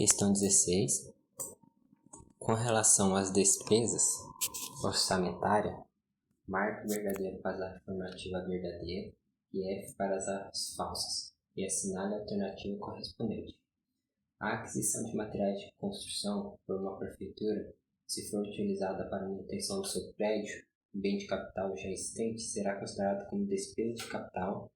Questão 16. Com relação às despesas orçamentárias, marque verdadeiro para a afirmativa verdadeira e F para as falsas, e assinale a alternativa correspondente. A aquisição de materiais de construção por uma prefeitura, se for utilizada para a manutenção do seu prédio, bem de capital já existente, será considerada como despesa de capital,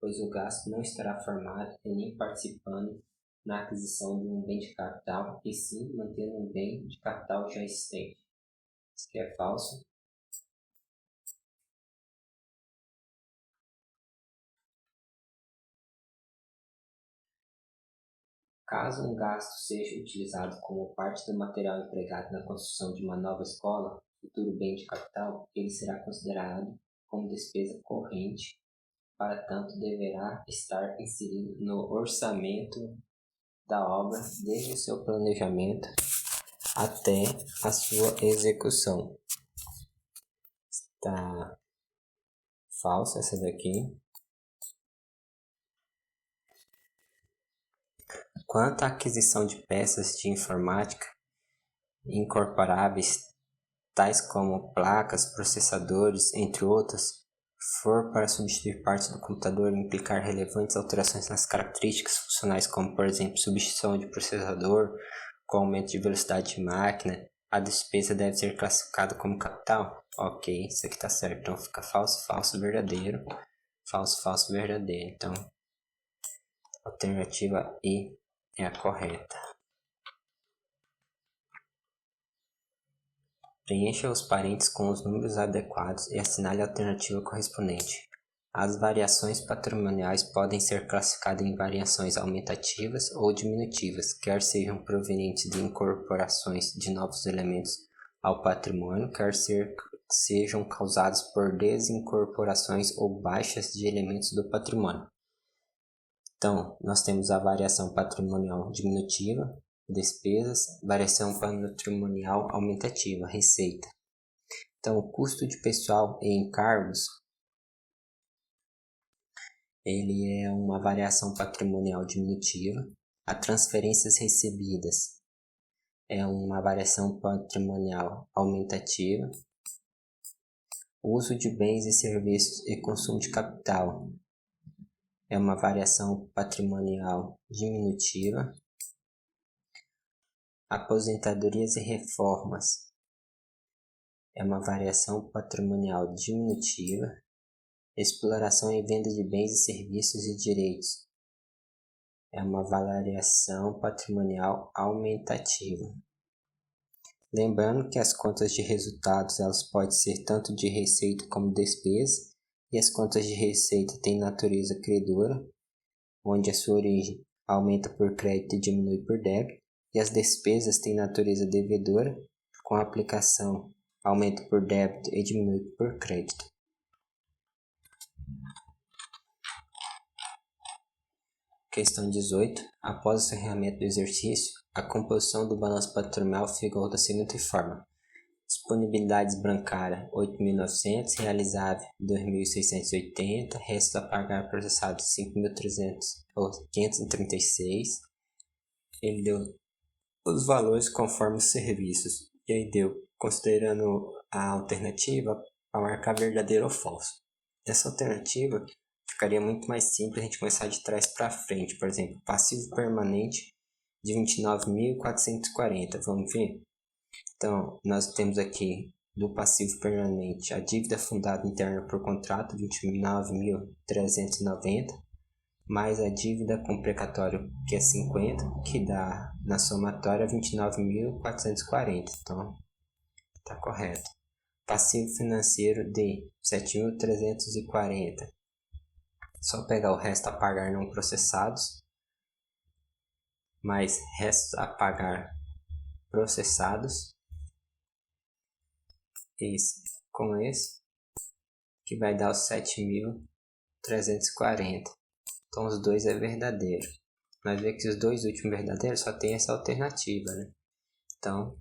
pois o gasto não estará formado e nem participando na aquisição de um bem de capital, e sim mantendo um bem de capital já existente. Isso aqui é falso. Caso um gasto seja utilizado como parte do material empregado na construção de uma nova escola, futuro bem de capital, ele será considerado como despesa corrente, para tanto deverá estar inserido no orçamento da obra desde o seu planejamento até a sua execução. Está falsa essa daqui. Quanto à aquisição de peças de informática incorporáveis, tais como placas, processadores, entre outros, for para substituir parte do computador e implicar relevantes alterações nas características funcionais, como, por exemplo, substituição de processador com aumento de velocidade de máquina, a despesa deve ser classificada como capital? Ok, isso aqui está certo. Então fica falso, falso, verdadeiro. Falso, falso, verdadeiro. Então, alternativa E é a correta. Preencha os parênteses com os números adequados e assinale a alternativa correspondente. As variações patrimoniais podem ser classificadas em variações aumentativas ou diminutivas, quer sejam provenientes de incorporações de novos elementos ao patrimônio, quer sejam causadas por desincorporações ou baixas de elementos do patrimônio. Então, nós temos a variação patrimonial diminutiva, despesas, variação patrimonial aumentativa, receita. Então, o custo de pessoal e encargos, ele é uma variação patrimonial diminutiva. As transferências recebidas é uma variação patrimonial aumentativa. O uso de bens e serviços e consumo de capital é uma variação patrimonial diminutiva. Aposentadorias e reformas é uma variação patrimonial diminutiva. Exploração e venda de bens e serviços e direitos é uma variação patrimonial aumentativa. Lembrando que as contas de resultados elas podem ser tanto de receita como despesa, e as contas de receita têm natureza credora, onde a sua origem aumenta por crédito e diminui por débito, e as despesas têm natureza devedora, com a aplicação aumenta por débito e diminui por crédito. Questão 18. Após o encerramento do exercício, a composição do balanço patrimonial ficou da seguinte forma: disponibilidades bancárias 8.900, realizável 2.680, restos a pagar processados 5.536. Ele deu os valores conforme os serviços, e aí deu, considerando a alternativa, para marcar verdadeiro ou falso. Essa alternativa ficaria muito mais simples a gente começar de trás para frente. Por exemplo, passivo permanente de 29.440, vamos ver? Então, nós temos aqui do passivo permanente a dívida fundada interna por contrato, 29.390, mais a dívida com precatório, que é 50, que dá na somatória 29.440. Então, está correto. Passivo financeiro de 7.340. Só pegar o resto a pagar não processados, mais restos a pagar processados, esse com esse, que vai dar os 7.340. Então os dois é verdadeiro. Nós vemos que os dois últimos verdadeiros só tem essa alternativa, né? Então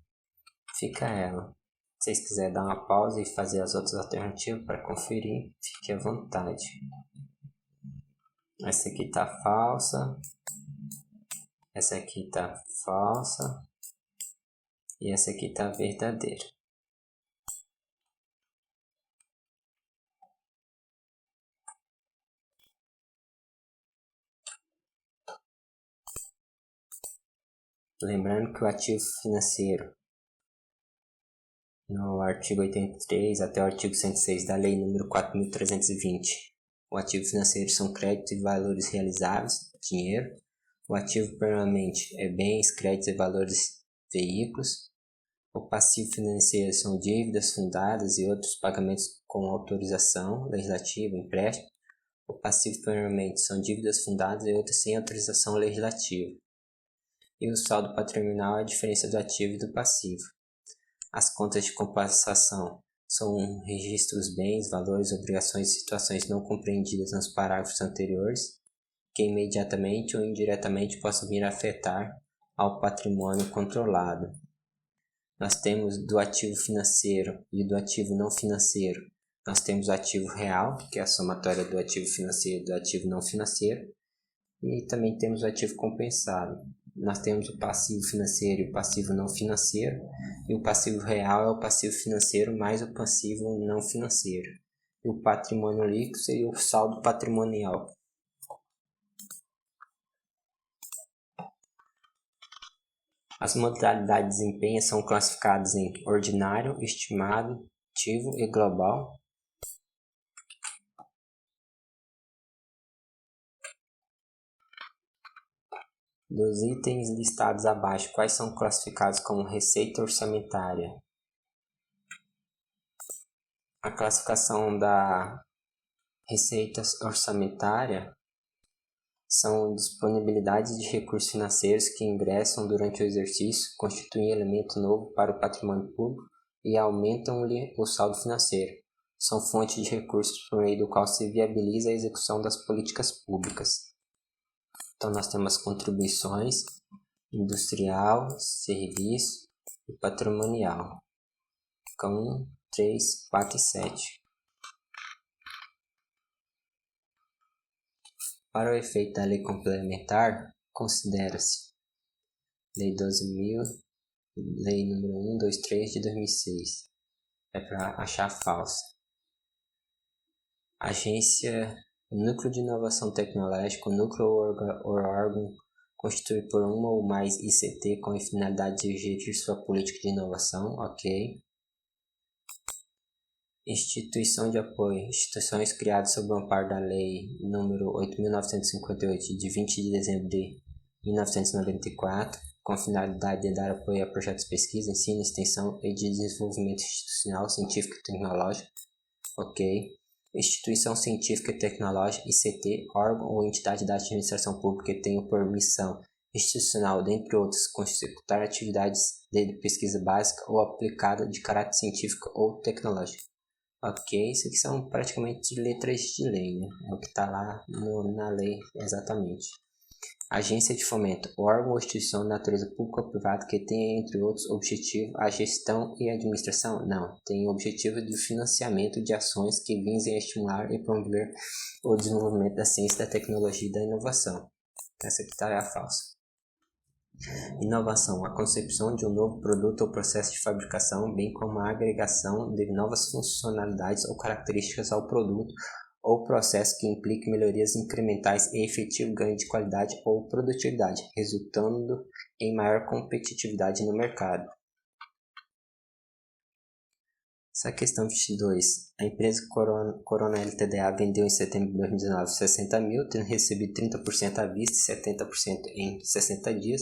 fica ela. Se vocês quiserem dar uma pausa e fazer as outras alternativas para conferir, fique à vontade. Essa aqui tá falsa. Essa aqui está falsa e essa aqui está verdadeira. Lembrando que o ativo financeiro, no artigo 83 até o artigo 106 da Lei nº 4.320, o ativo financeiro são créditos e valores realizáveis, dinheiro. O ativo permanente é bens, créditos e valores, veículos. O passivo financeiro são dívidas fundadas e outros pagamentos com autorização legislativa, empréstimo. O passivo permanente são dívidas fundadas e outras sem autorização legislativa. E o saldo patrimonial é a diferença do ativo e do passivo. As contas de compensação são registros bens, valores, obrigações e situações não compreendidas nos parágrafos anteriores, que imediatamente ou indiretamente possam vir a afetar ao patrimônio controlado. Nós temos do ativo financeiro e do ativo não financeiro. Nós temos o ativo real, que é a somatória do ativo financeiro e do ativo não financeiro. E também temos o ativo compensado. Nós temos o passivo financeiro e o passivo não financeiro. E o passivo real é o passivo financeiro mais o passivo não financeiro. E o patrimônio líquido seria o saldo patrimonial. As modalidades de desempenho são classificadas em ordinário, estimado, ativo e global. Dos itens listados abaixo, quais são classificados como receita orçamentária? A classificação da receita orçamentária são disponibilidades de recursos financeiros que ingressam durante o exercício, constituem elemento novo para o patrimônio público e aumentam-lhe o saldo financeiro. São fonte de recursos por meio do qual se viabiliza a execução das políticas públicas. Então, nós temos contribuições, industrial, serviço e patrimonial. Ficam 1, 3, 4 e 7. Para o efeito da lei complementar, considera-se Lei 12.000, Lei número 123 de 2006. É para achar falsa. Agência, Núcleo de Inovação Tecnológica, núcleo ou órgão constituído por uma ou mais ICT com a finalidade de exigir sua política de inovação, ok. Instituição de apoio. Instituições criadas sob o amparo da Lei nº 8.958, de 20 de dezembro de 1994, com a finalidade de dar apoio a projetos de pesquisa, ensino, extensão e de desenvolvimento institucional, científico e tecnológico, ok. Instituição científica e tecnológica, ICT, órgão ou entidade da administração pública que tenha por missão institucional, dentre outros, executar atividades de pesquisa básica ou aplicada de caráter científico ou tecnológico. Ok, isso aqui são praticamente letras de lei, né? É o que está lá na lei exatamente. Agência de fomento, órgão ou instituição de natureza pública ou privada que tenha, entre outros, objetivo a gestão e administração? Não, tem o objetivo de financiamento de ações que visem estimular e promover o desenvolvimento da ciência, da tecnologia e da inovação. Essa aqui está falsa. Inovação, a concepção de um novo produto ou processo de fabricação, bem como a agregação de novas funcionalidades ou características ao produto ou processo que implique melhorias incrementais e efetivo ganho de qualidade ou produtividade, resultando em maior competitividade no mercado. Essa questão 22. A empresa Corona LTDA vendeu em setembro de 2019 60 mil, tendo recebido 30% à vista e 70% em 60 dias,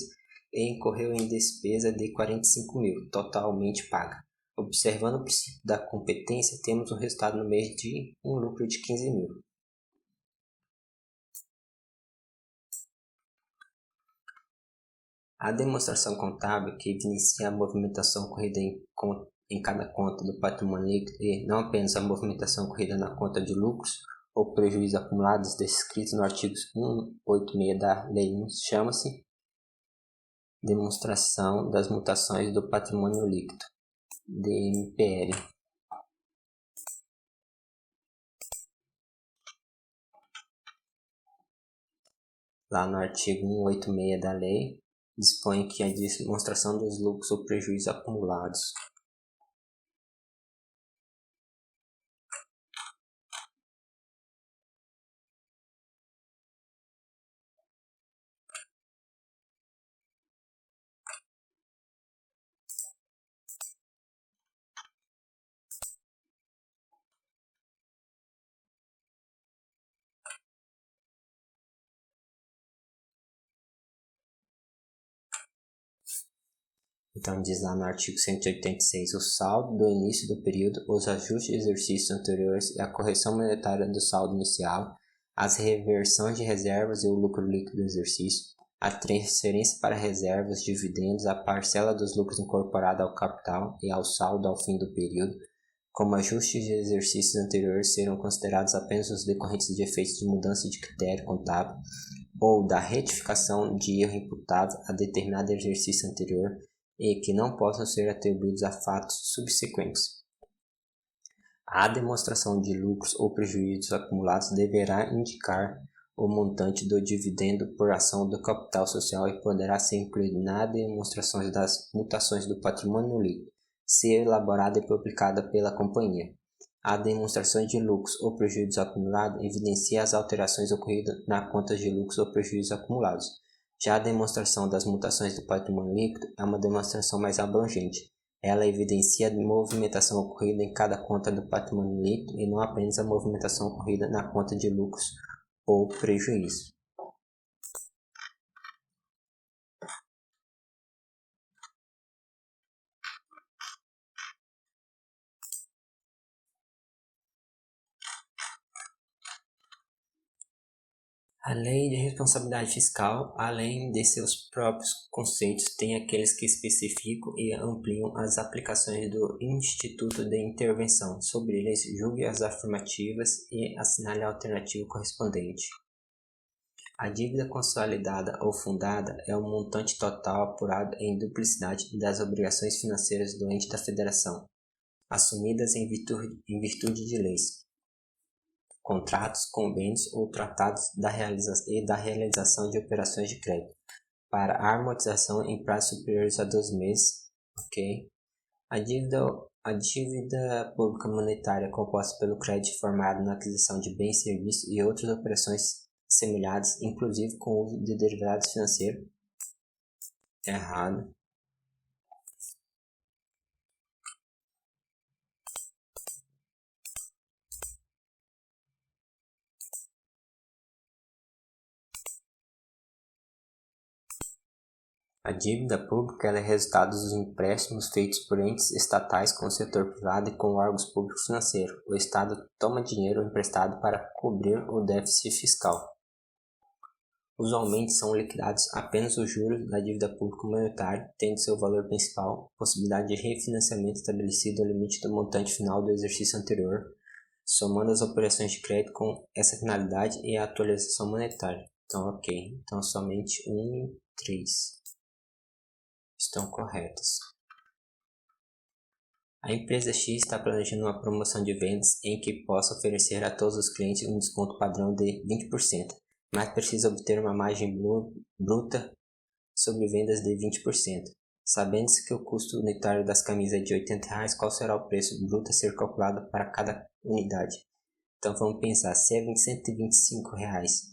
e incorreu em despesa de 45 mil, totalmente paga. Observando o princípio da competência, temos um resultado no mês de um lucro de 15 mil. A demonstração contábil, que evidencia a movimentação ocorrida em cada conta do patrimônio líquido e não apenas a movimentação ocorrida na conta de lucros ou prejuízos acumulados descritos no artigo 186 da Lei 1, chama-se demonstração das mutações do patrimônio líquido, DMPL. Lá no artigo 186 da lei, dispõe que a demonstração dos lucros ou prejuízos acumulados Então, diz lá no artigo 186, o saldo do início do período, os ajustes de exercícios anteriores e a correção monetária do saldo inicial, as reversões de reservas e o lucro líquido do exercício, a transferência para reservas, dividendos, a parcela dos lucros incorporada ao capital e ao saldo ao fim do período, como ajustes de exercícios anteriores serão considerados apenas os decorrentes de efeitos de mudança de critério contábil ou da retificação de erro imputável a determinado exercício anterior, e que não possam ser atribuídos a fatos subsequentes. A demonstração de lucros ou prejuízos acumulados deverá indicar o montante do dividendo por ação do capital social e poderá ser incluído na demonstração das mutações do patrimônio líquido, se elaborada e publicada pela companhia. A demonstração de lucros ou prejuízos acumulados evidencia as alterações ocorridas na conta de lucros ou prejuízos acumulados. Já a demonstração das mutações do patrimônio líquido é uma demonstração mais abrangente. Ela evidencia a movimentação ocorrida em cada conta do patrimônio líquido e não apenas a movimentação ocorrida na conta de lucros ou prejuízo. A Lei de Responsabilidade Fiscal, além de seus próprios conceitos, tem aqueles que especificam e ampliam as aplicações do Instituto de Intervenção. Sobre eles, julgue as afirmativas e assinale a alternativa correspondente. A dívida consolidada ou fundada é o montante total apurado em duplicidade das obrigações financeiras do ente da federação, assumidas em virtude de leis, contratos, convênios ou tratados da realização de operações de crédito, para a amortização em prazos superiores a 12 meses, ok? A dívida pública monetária composta pelo crédito formado na aquisição de bens, serviços e outras operações semelhantes, inclusive com o uso de derivados financeiros. Errado. A dívida pública é resultado dos empréstimos feitos por entes estatais com o setor privado e com órgãos públicos financeiros. O Estado toma dinheiro emprestado para cobrir o déficit fiscal. Usualmente são liquidados apenas os juros da dívida pública monetária, tendo seu valor principal possibilidade de refinanciamento estabelecido ao limite do montante final do exercício anterior, somando as operações de crédito com essa finalidade e a atualização monetária. Então, ok. Então, somente 1 e 3 estão corretas. A empresa X está planejando uma promoção de vendas em que possa oferecer a todos os clientes um desconto padrão de 20%, mas precisa obter uma margem bruta sobre vendas de 20%. Sabendo-se que o custo unitário das camisas é de R$ 80, qual será o preço bruto a ser calculado para cada unidade? Então vamos pensar, se é R$ 125,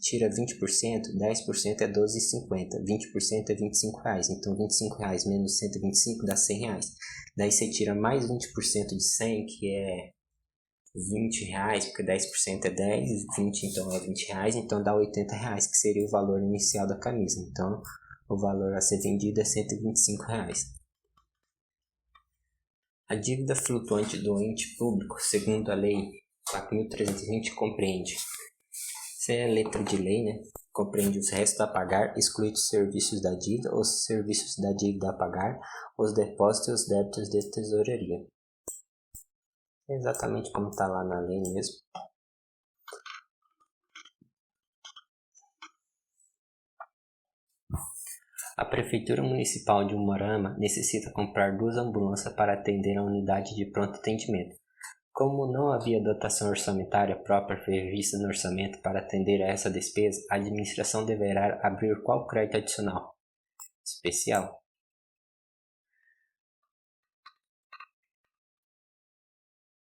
tira 20%, 10% é R$ 12,50, 20% é R$ 25, então R$ 25 menos 125 dá R$ 100. Daí você tira mais 20% de 100, que é R$ 20, porque 10% é 10, 20 então é R$ 20, então dá R$ 80, que seria o valor inicial da camisa. Então o valor a ser vendido é R$ 125. A dívida flutuante do ente público, segundo a Lei 4.320, compreende. Se é letra de lei, né? Compreende os restos a pagar, excluídos os serviços da dívida, os serviços da dívida a pagar, os depósitos e os débitos de tesouraria. É exatamente como está lá na lei mesmo. A Prefeitura Municipal de Umuarama necessita comprar 2 ambulâncias para atender a unidade de pronto atendimento. Como não havia dotação orçamentária própria prevista no orçamento para atender a essa despesa, a administração deverá abrir qual crédito adicional? especial.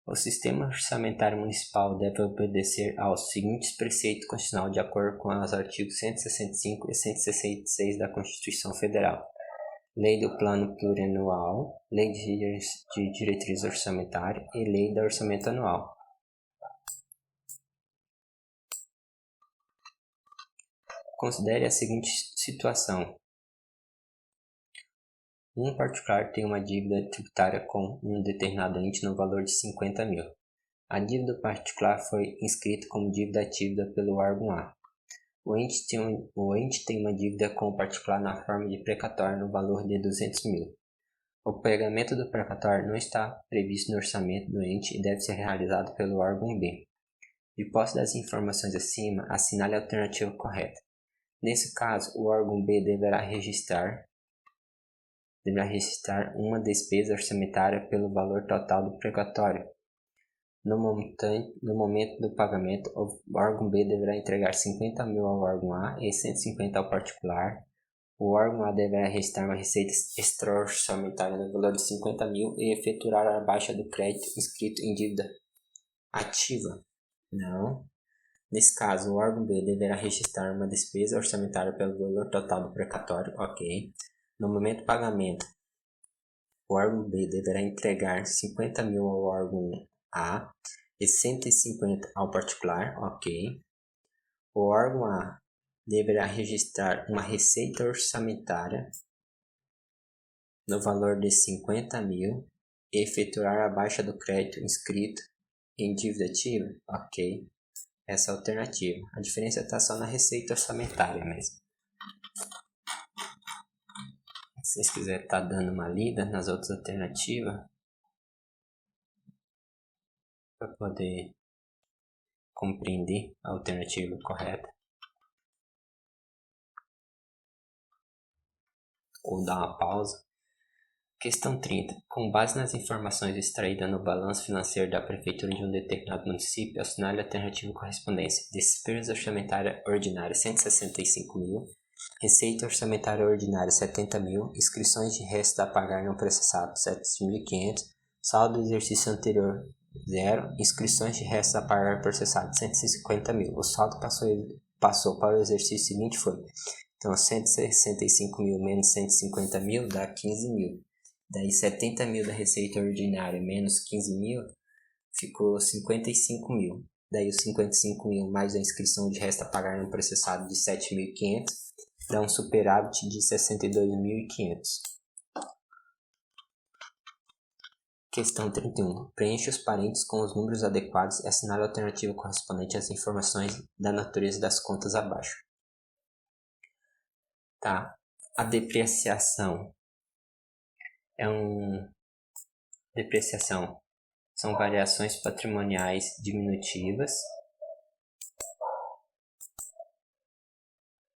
O sistema orçamentário municipal deve obedecer aos seguintes preceitos constitucionais de acordo com os artigos 165 e 166 da Constituição Federal. Lei do Plano Plurianual, Lei de Diretriz Orçamentária e Lei do Orçamento Anual. Considere a seguinte situação. Um particular tem uma dívida tributária com um determinado ente no valor de 50 mil. A dívida particular foi inscrita como dívida ativa pelo órgão A. O ente tem uma dívida com o particular na forma de precatório no valor de 200 mil. O pagamento do precatório não está previsto no orçamento do ente e deve ser realizado pelo órgão B. De posse das informações acima, assinale a alternativa correta. Nesse caso, o órgão B deverá registrar uma despesa orçamentária pelo valor total do precatório. No momento do pagamento, o órgão B deverá entregar 50 mil ao órgão A e 150 ao particular. O órgão A deverá registrar uma receita extra-orçamentária no valor de 50 mil e efetuar a baixa do crédito inscrito em dívida ativa. Não. Nesse caso, o órgão B deverá registrar uma despesa orçamentária pelo valor total do precatório. Ok. No momento do pagamento, o órgão B deverá entregar 50 mil ao órgão A e 150 ao particular, ok. O órgão A deverá registrar uma receita orçamentária no valor de 50 mil e efetuar a baixa do crédito inscrito em dívida ativa, ok. Essa é a alternativa. A diferença está só na receita orçamentária mesmo. Se vocês quiserem estar dando uma lida nas outras alternativas, para poder compreender a alternativa correta, ou dar uma pausa. Questão 30. Com base nas informações extraídas no balanço financeiro da prefeitura de um determinado município, assinale a alternativa correspondência. Despesa orçamentária ordinária 165 mil, receita orçamentária ordinária 70 mil, inscrições de resto a pagar não processado 7.500, saldo do exercício anterior 0, inscrições de resto a pagar processado 150 mil. O saldo passou para o exercício seguinte foi, então 165 mil menos 150 mil dá 15 mil. Daí 70 mil da receita ordinária menos 15 mil ficou 55 mil. Daí os 55 mil mais a inscrição de resto a pagar no processado de 7.500 dá um superávit de 62.500. Questão 31. Preencha os parênteses com os números adequados e assinale a alternativa correspondente às informações da natureza das contas abaixo. Tá. A depreciação Depreciação são variações patrimoniais diminutivas.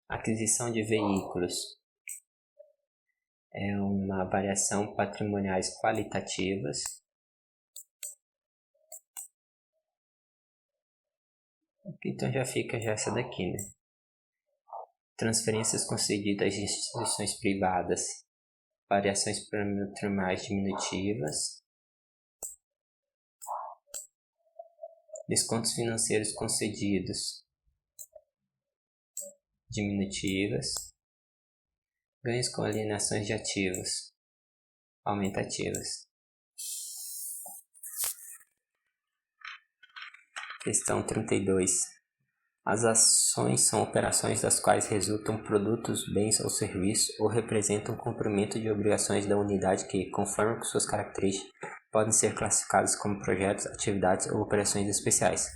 Aquisição de veículos é uma variação patrimoniais qualitativas. Então já fica essa daqui, né? Transferências concedidas às instituições privadas, variações patrimoniais diminutivas. Descontos financeiros concedidos, diminutivas. Ganhos com alienações de ativos, aumentativas. Questão 32. As ações são operações das quais resultam produtos, bens ou serviços ou representam cumprimento de obrigações da unidade que, conforme com suas características, podem ser classificadas como projetos, atividades ou operações especiais.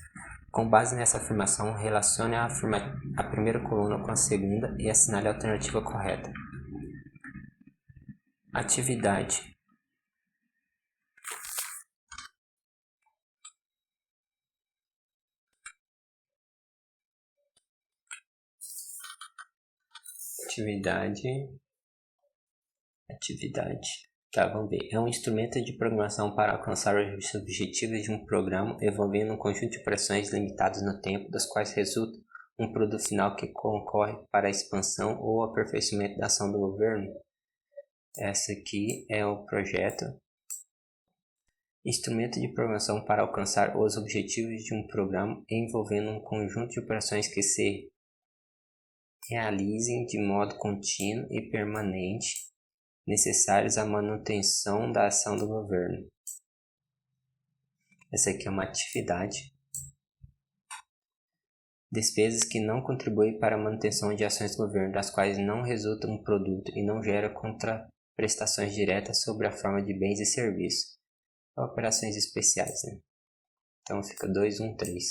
Com base nessa afirmação, relacione a primeira coluna com a segunda e assinale a alternativa correta. Atividade. Atividade. Tá, vamos ver. É um instrumento de programação para alcançar os objetivos de um programa envolvendo um conjunto de operações limitadas no tempo, das quais resulta um produto final que concorre para a expansão ou aperfeiçoamento da ação do governo. Essa aqui é o projeto. Instrumento de programação para alcançar os objetivos de um programa envolvendo um conjunto de operações que se realizem de modo contínuo e permanente, necessários à manutenção da ação do governo. Essa aqui é uma atividade. Despesas que não contribuem para a manutenção de ações do governo, das quais não resulta um produto e não gera contraprestações diretas sobre a forma de bens e serviços. Operações especiais, né? Então fica 2, 1, 3.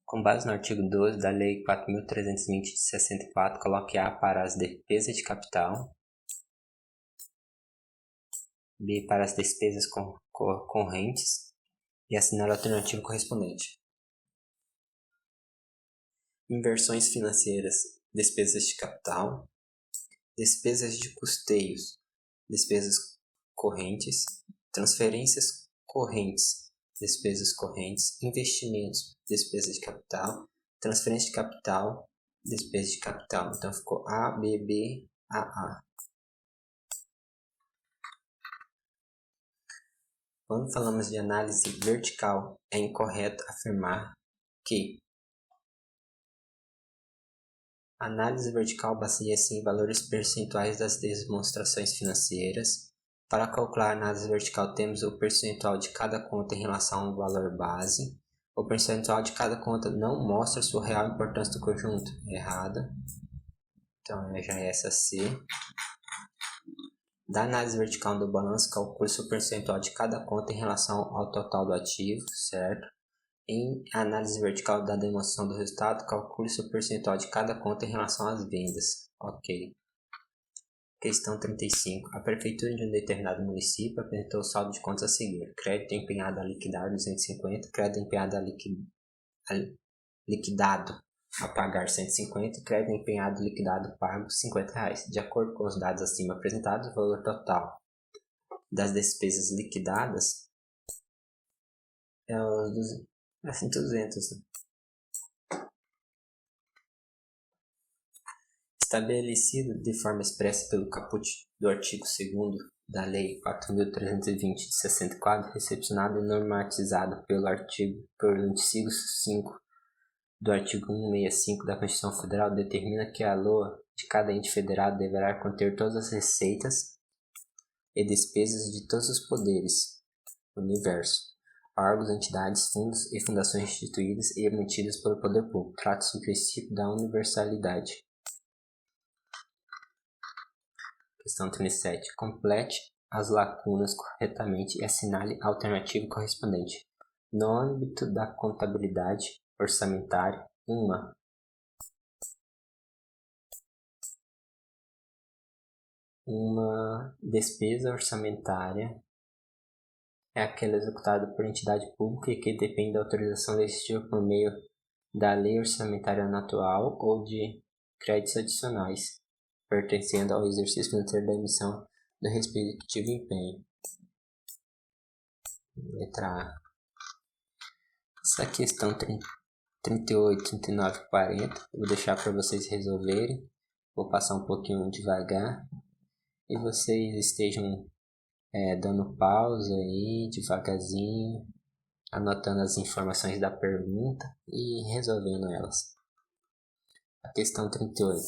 Com base no artigo 12 da Lei 4.320 de 64, coloque A para as despesas de capital, B para as despesas correntes e assinale a alternativa correspondente. Inversões financeiras, despesas de capital, despesas de custeios, despesas correntes, transferências correntes, despesas correntes, investimentos, despesas de capital, transferência de capital, despesas de capital. Então ficou A, B, B, A, A. Quando falamos de análise vertical, é incorreto afirmar que a análise vertical baseia-se em valores percentuais das demonstrações financeiras. Para calcular a análise vertical, temos o percentual de cada conta em relação ao valor base. O percentual de cada conta não mostra sua real importância do conjunto. Errada. Então, já é essa C. Da análise vertical do balanço, calcule-se o percentual de cada conta em relação ao total do ativo, certo? Em análise vertical da demonstração do resultado, calcule-se o percentual de cada conta em relação às vendas. Ok. Questão 35. A prefeitura de um determinado município apresentou o saldo de contas a seguir. Crédito empenhado a liquidar 250, crédito empenhado liquidado a pagar 150, crédito empenhado liquidado pago R$50. De acordo com os dados acima apresentados, o valor total das despesas liquidadas é os 200. Estabelecido de forma expressa pelo caput do artigo 2º da Lei 4.320 de 64, recepcionado e normatizado pelo inciso 5 do artigo 165 da Constituição Federal, determina que a LOA de cada ente federado deverá conter todas as receitas e despesas de todos os poderes, universo, órgãos, entidades, fundos e fundações instituídas e mantidas pelo poder público. Trata-se do princípio da universalidade. Questão 37. Complete as lacunas corretamente e assinale a alternativa correspondente. No âmbito da contabilidade orçamentária, uma despesa orçamentária é aquela executada por entidade pública e que depende da autorização legislativa por meio da lei orçamentária anual ou de créditos adicionais, pertencendo ao exercício financeiro da emissão do respectivo empenho. Letra A. Essa questão 38, 39, 40, eu vou deixar para vocês resolverem. Vou passar um pouquinho devagar e vocês estejam dando pausa aí devagarzinho, anotando as informações da pergunta e resolvendo elas. A questão 38.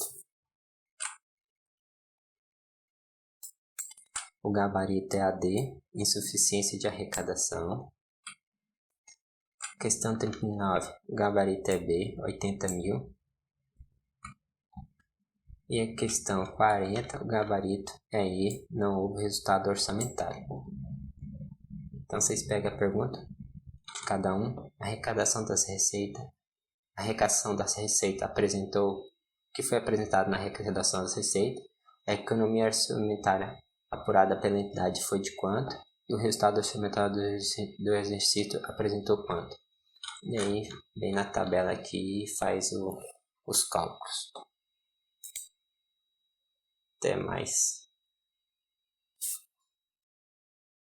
O gabarito é AD, insuficiência de arrecadação. Questão 39. O gabarito é B, 80 mil. E a questão 40. O gabarito é E, não houve resultado orçamentário. Então vocês pegam a pergunta de cada um. A arrecadação das receitas. A arrecadação das receitas apresentou o que foi apresentado na arrecadação das receitas. A economia orçamentária apurada pela entidade foi de quanto? E o resultado orçamentário do exercício apresentou quanto? E aí, vem na tabela aqui e faz os cálculos. Até mais.